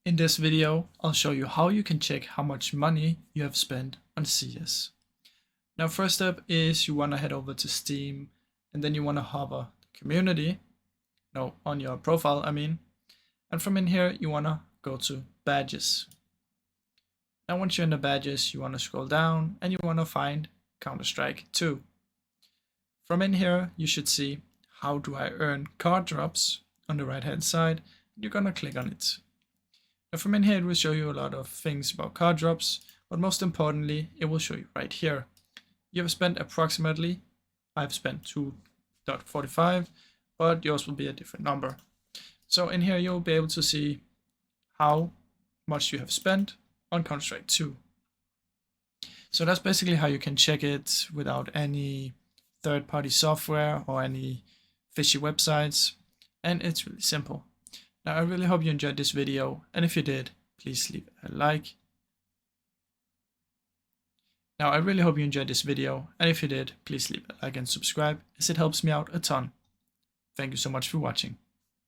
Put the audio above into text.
In this video, I'll show you how you can check how much money you have spent on CS. Now, first step is you want to head over to Steam, and then you want to hover the community, on your profile, and from in here, you want to go to badges. Now, once you're in the badges, you want to scroll down and you want to find Counter-Strike 2. From in here, you should see how do I earn card drops on the right hand side. You're going to click on it. Now from in here, it will show you a lot of things about card drops, but most importantly, it will show you right here. You have spent approximately, I've spent 2.45, but yours will be a different number. So in here, you'll be able to see how much you have spent on Counter-Strike 2. So that's basically how you can check it without any third-party software or any fishy websites, and it's really simple. Now I really hope you enjoyed this video, and if you did, please leave a like. And subscribe, as it helps me out a ton. Thank you so much for watching.